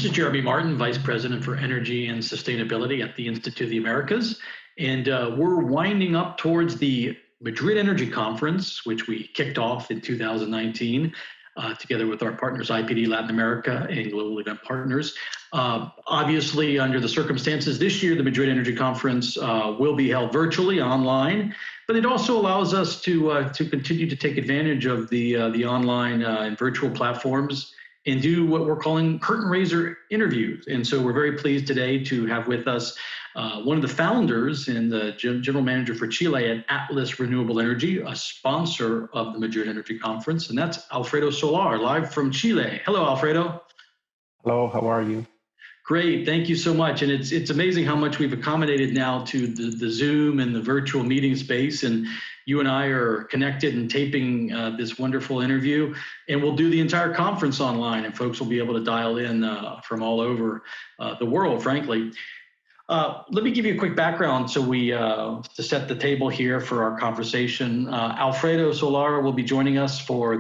This is Jeremy Martin, Vice President for Energy and Sustainability at the Institute of the Americas. And we're winding up towards the Madrid Energy Conference, which we kicked off in 2019, together with our partners, IPD Latin America and Global Event Partners. Obviously, under the circumstances this year, the Madrid Energy Conference will be held virtually online, but it also allows us to continue to take advantage of the online and virtual platforms and do what we're calling curtain raiser interviews. And so we're very pleased today to have with us one of the founders and the general manager for Chile at Atlas Renewable Energy, a sponsor of the Madrid Energy Conference, and that's Alfredo Solar, live from Chile. Hello, Alfredo. Hello, how are you? Great, thank you so much. And it's amazing how much we've accommodated now to the Zoom and the virtual meeting space. And you and I are connected and taping this wonderful interview. And we'll do the entire conference online, and folks will be able to dial in from all over the world, frankly. Let me give you a quick background so to set the table here for our conversation. Alfredo Solar will be joining us for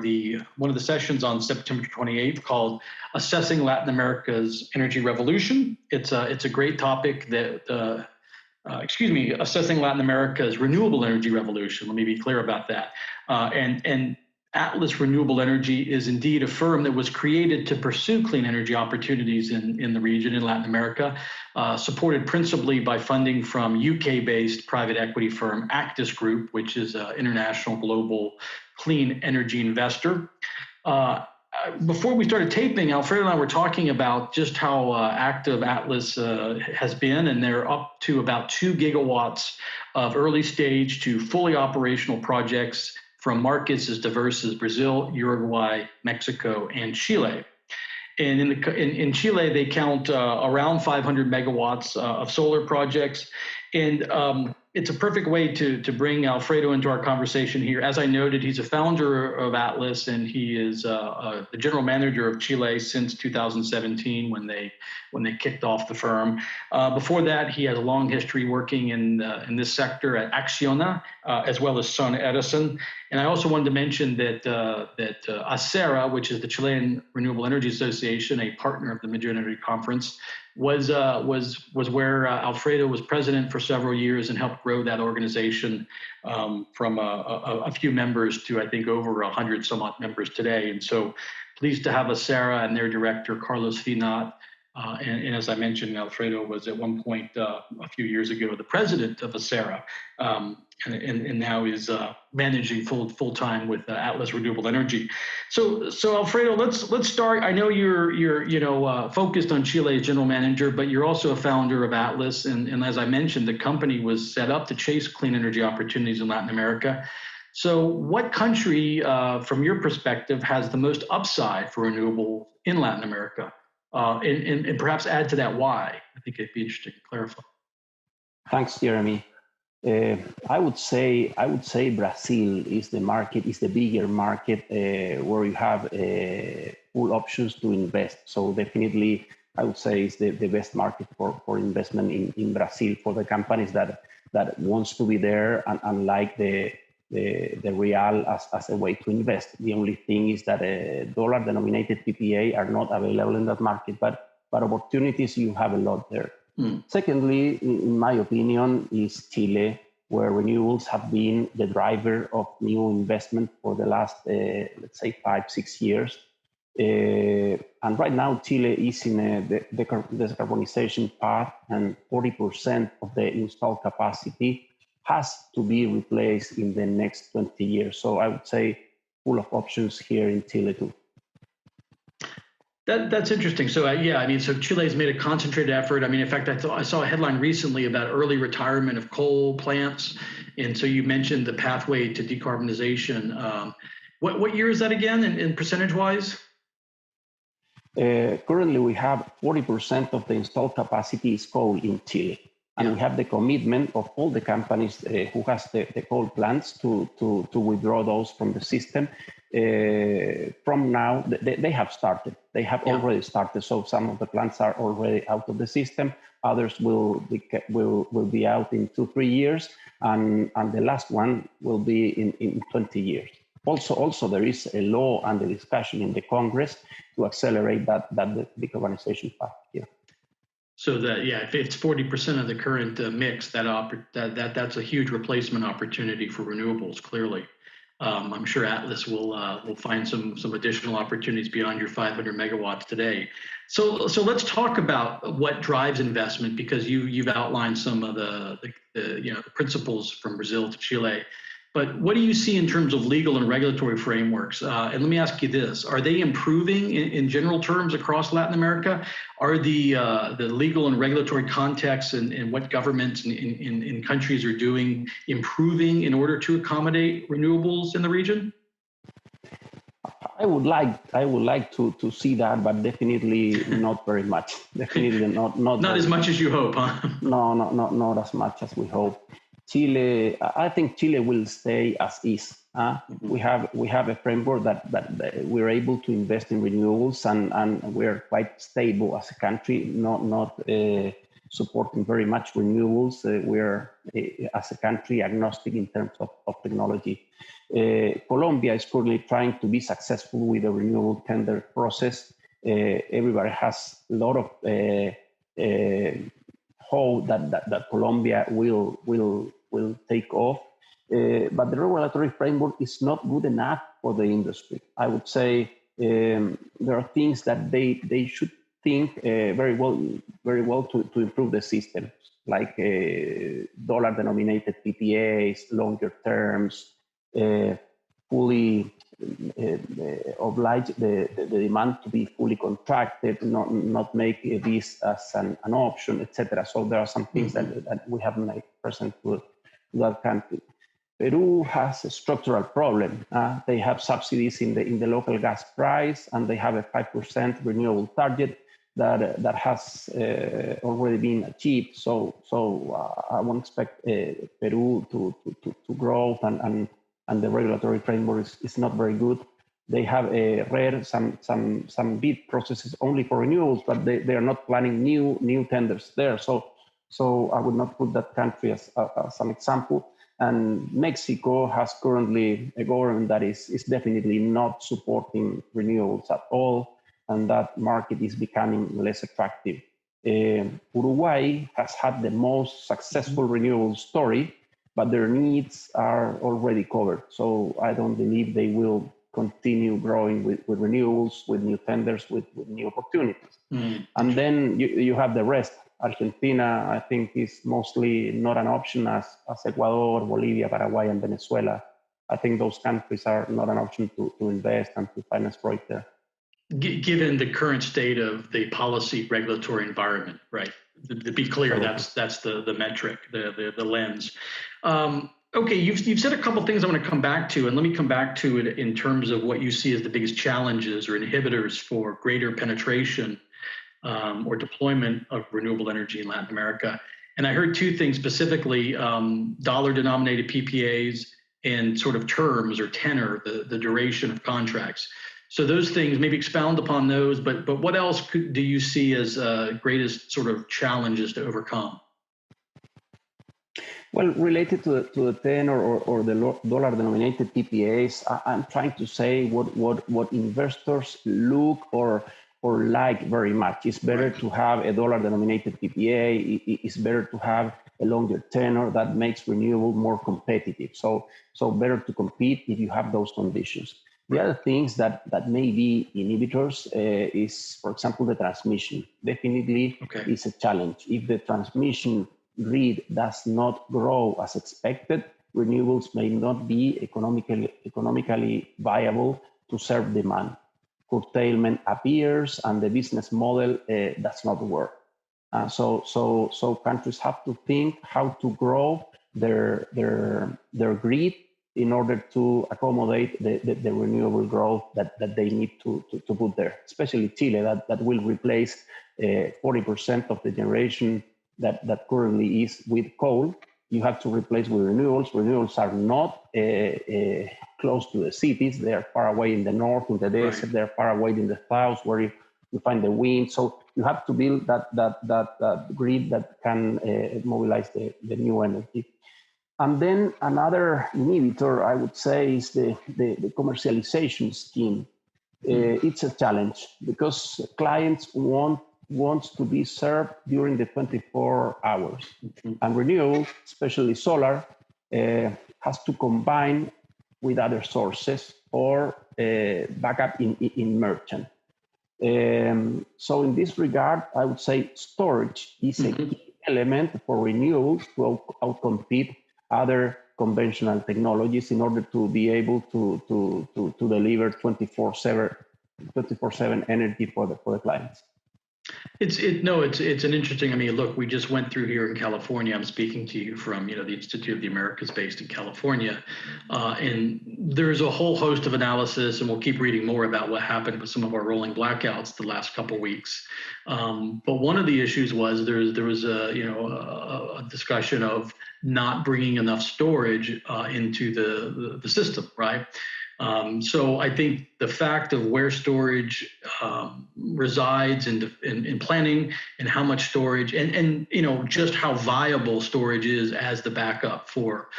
one of the sessions on September 28th called Assessing Latin America's Energy Revolution. It's a great topic that, Assessing Latin America's Renewable Energy Revolution. Let me be clear about that. And Atlas Renewable Energy is indeed a firm that was created to pursue clean energy opportunities in the region in Latin America, supported principally by funding from UK-based private equity firm Actis Group, which is an international global clean energy investor. Before we started taping, Alfredo and I were talking about just how active Atlas has been, and they're up to about 2 gigawatts of early stage to fully operational projects from markets as diverse as Brazil, Uruguay, Mexico, and Chile. And in Chile, they count around 500 megawatts of solar projects. And it's a perfect way to bring Alfredo into our conversation here. As I noted, he's a founder of Atlas, and he is the general manager of Chile since 2017 when they kicked off the firm. Before that, he has a long history working in this sector at Acciona, as well as Sun Edison. And I also wanted to mention that Acera, which is the Chilean Renewable Energy Association, a partner of the Madrid Energy Conference, was where Alfredo was president for several years and helped grow that organization from a few members to, I think, over 100 some odd members today. And so pleased to have Acera and their director, Carlos Finat. And as I mentioned, Alfredo was at one point a few years ago the president of Acera, and now is managing full time with Atlas Renewable Energy. So Alfredo, let's start. I know you're focused on Chile as general manager, but you're also a founder of Atlas, and as I mentioned, the company was set up to chase clean energy opportunities in Latin America. So what country, from your perspective, has the most upside for renewable in Latin America? And perhaps add to that why. I think it'd be interesting to clarify. Thanks, Jeremy. I would say Brazil is the bigger market where you have full options to invest. So definitely, I would say it's the best market for investment in Brazil for the companies that wants to be there and like the real as a way to invest. The only thing is that dollar-denominated PPA are not available in that market, but opportunities you have a lot there. Secondly, in my opinion, is Chile, where renewables have been the driver of new investment for the last, let's say, 5-6 years. And right now, Chile is in the decarbonization path, and 40% of the installed capacity has to be replaced in the next 20 years. So I would say full of options here in Chile too. That's interesting. So so Chile's made a concentrated effort. I mean, in fact, I saw a headline recently about early retirement of coal plants. And so you mentioned the pathway to decarbonization. What year is that again in percentage-wise? Currently, we have 40% of the installed capacity is coal in Chile. And we have the commitment of all the companies who has the coal plants to withdraw those from the system. From now, they have started. They have already started. So some of the plants are already out of the system. Others will be out in 2-3 years, and the last one will be in 20 years. Also, there is a law under discussion in the Congress to accelerate that decarbonization path here. So that, yeah, if it's 40% of the current mix, that's a huge replacement opportunity for renewables. Clearly, I'm sure Atlas will find some additional opportunities beyond your 500 megawatts today. So let's talk about what drives investment, because you've outlined some of the principles from Brazil to Chile. But what do you see in terms of legal and regulatory frameworks? And let me ask you this: are they improving in general terms across Latin America? Are the legal and regulatory contexts and what governments in countries are doing improving in order to accommodate renewables in the region? I would like to see that, but definitely not very much. Definitely not as much as you hope, huh? No, not as much as we hope. Chile, I think Chile will stay as is. We have a framework that we're able to invest in renewables, and we're quite stable as a country, not supporting very much renewables. We're as a country agnostic in terms of technology. Colombia is currently trying to be successful with the renewable tender process. Everybody has a lot of hope that Colombia will take off. But the regulatory framework is not good enough for the industry. I would say there are things that they should think very well to improve the system, like dollar-denominated PPAs, longer terms, fully oblige the demand to be fully contracted, not make this as an option, etc. So there are some things that we haven't made present to that country. Peru has a structural problem. They have subsidies in the local gas price, and they have a 5% renewable target that has already been achieved. So I won't expect Peru to grow, and the regulatory framework is not very good. They have read some bid processes only for renewables, but they are not planning new tenders there. So I would not put that country as an example. And Mexico has currently a government that is definitely not supporting renewables at all, and that market is becoming less attractive. Uruguay has had the most successful renewable story, but their needs are already covered. So I don't believe they will continue growing with renewables, with new tenders, with new opportunities. And then you have the rest. Argentina, I think, is mostly not an option, as Ecuador, Bolivia, Paraguay, and Venezuela. I think those countries are not an option to invest and to finance projects there. Given the current state of the policy regulatory environment, right? To be clear, that's the metric, the lens. Okay, you've said a couple things I want to come back to, and let me come back to it in terms of what you see as the biggest challenges or inhibitors for greater penetration or deployment of renewable energy in Latin America. And I heard two things specifically: dollar-denominated PPAs and sort of terms or tenor, the duration of contracts. So those things, maybe expound upon those, but what else do you see as greatest sort of challenges to overcome? Well, related to the tenor or the dollar-denominated PPAs, I'm trying to say what investors look or like very much. It's better to have a dollar-denominated PPA. It's better to have a longer tenor that makes renewable more competitive. So better to compete if you have those conditions. The other things that may be inhibitors is, for example, the transmission. Definitely is a challenge. If the transmission grid does not grow as expected, renewables may not be economically viable to serve demand. Curtailment appears, and the business model does not work. So countries have to think how to grow their grid in order to accommodate the renewable growth that they need to put there, especially Chile, that will replace 40% of the generation that currently is with coal. You have to replace with renewables. Renewables are not close to the cities. They are far away in the north, in the desert. They're far away in the south, where you find the wind. So you have to build that grid that can mobilize the new energy. And then another inhibitor, I would say, is the commercialization scheme. It's a challenge because clients wants to be served during the 24 hours. And renewable, especially solar, has to combine with other sources or backup in merchant. So in this regard, I would say storage is a key element for renewables to outcompete other conventional technologies in order to be able to deliver 24/7 energy for the clients. It's an interesting. I mean, look, we just went through here in California. I'm speaking to you from the Institute of the Americas, based in California, and there's a whole host of analysis, and we'll keep reading more about what happened with some of our rolling blackouts the last couple of weeks. But one of the issues was there was a discussion of not bringing enough storage into the system, right? So I think the fact of where storage resides in planning and how much storage and just how viable storage is as the backup for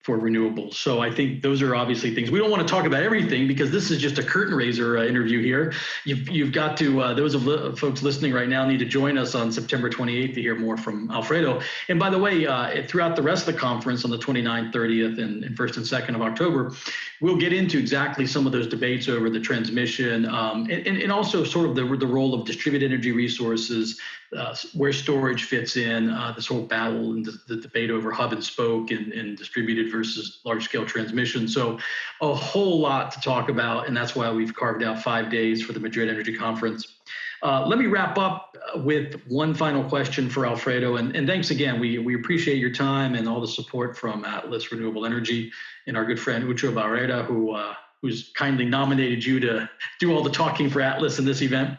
renewables. So I think those are obviously things. We don't want to talk about everything because this is just a curtain raiser interview here. You've got to, those of folks listening right now need to join us on September 28th to hear more from Alfredo. And by the way, throughout the rest of the conference on the 29th, 30th, and 1st and 2nd of October, we'll get into exactly some of those debates over the transmission and also sort of the role of distributed energy resources, where storage fits in, this whole battle and the debate over hub and spoke and distributed versus large-scale transmission. So a whole lot to talk about, and that's why we've carved out 5 days for the Madrid Energy Conference. Let me wrap up with one final question for Alfredo, and thanks again. We appreciate your time and all the support from Atlas Renewable Energy and our good friend Ucho Barrera, who's kindly nominated you to do all the talking for Atlas in this event.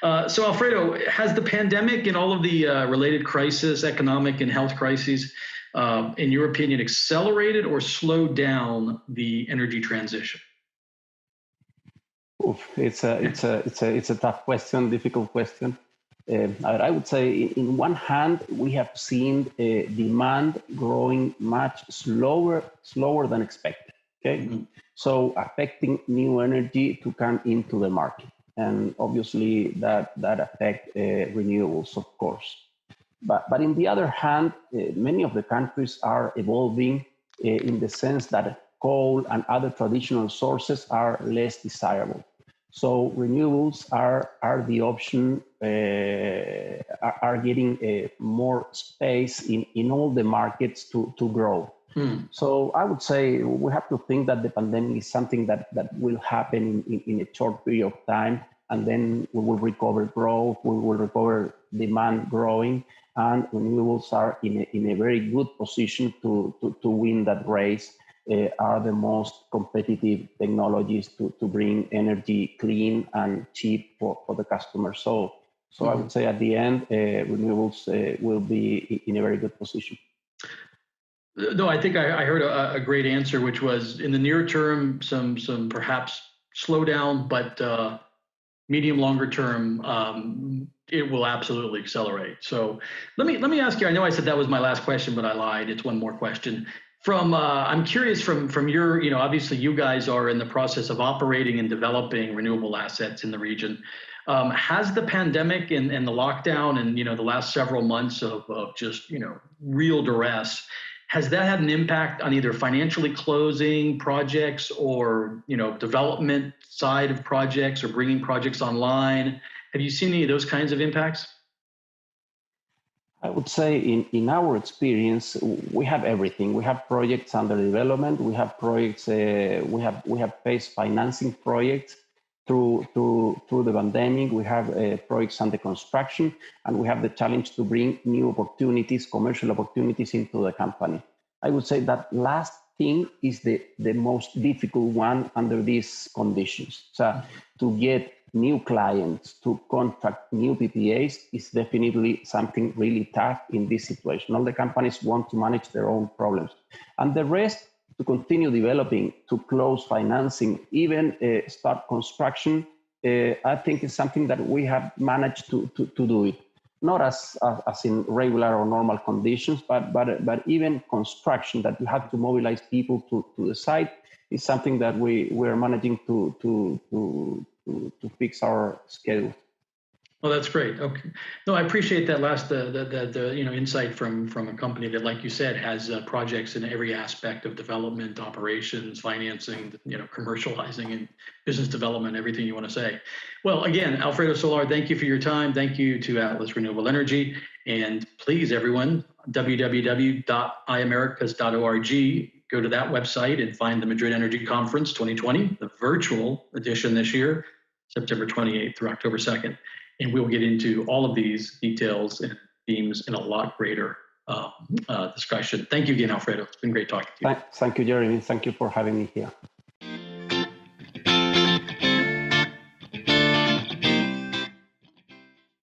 So Alfredo, has the pandemic and all of the related crisis, economic and health crises, in your opinion, accelerated or slowed down the energy transition? It's a tough question, difficult question. I would say, in one hand, we have seen demand growing much slower than expected. Okay, so affecting new energy to come into the market, and obviously that affect renewables, of course. But in the other hand, many of the countries are evolving in the sense that coal and other traditional sources are less desirable. So renewables are the option, are getting more space in all the markets to grow. So I would say we have to think that the pandemic is something that will happen in a short period of time, and then we will recover growth, we will recover demand growing, and renewables are in a very good position to win that race. Are the most competitive technologies to bring energy clean and cheap for the customer. So I would say at the end, renewables will be in a very good position. No, I think I heard a great answer, which was in the near term, some perhaps slowdown, but medium longer term, it will absolutely accelerate. So let me ask you. I know I said that was my last question, but I lied. It's one more question. I'm curious from your, obviously you guys are in the process of operating and developing renewable assets in the region. Has the pandemic and the lockdown and, the last several months of just, real duress, has that had an impact on either financially closing projects or, development side of projects or bringing projects online? Have you seen any of those kinds of impacts? I would say in our experience, we have everything. We have projects under development. We have projects. We have faced financing projects through the pandemic. We have projects under construction, and we have the challenge to bring new opportunities, commercial opportunities into the company. I would say that last thing is the most difficult one under these conditions. So to get new clients, to contract new PPAs is definitely something really tough in this situation. All the companies want to manage their own problems. And the rest, to continue developing, to close financing, even start construction, I think is something that we have managed to do it. not as in regular or normal conditions, but even construction that you have to mobilize people to the site is something that we're managing to fix our schedule. Well, that's great. Okay. No, I appreciate that last the insight from a company that, like you said, has projects in every aspect of development, operations, financing, commercializing, and business development, everything you want to say. Well, again, Alfredo Solar, thank you for your time. Thank you to Atlas Renewable Energy, and please, everyone, www.iamericas.org. Go to that website and find the Madrid Energy Conference 2020, the virtual edition this year, September 28th through October 2nd. And we'll get into all of these details and themes in a lot greater discussion. Thank you again, Alfredo. It's been great talking to you. Thank you, Jeremy. Thank you for having me here.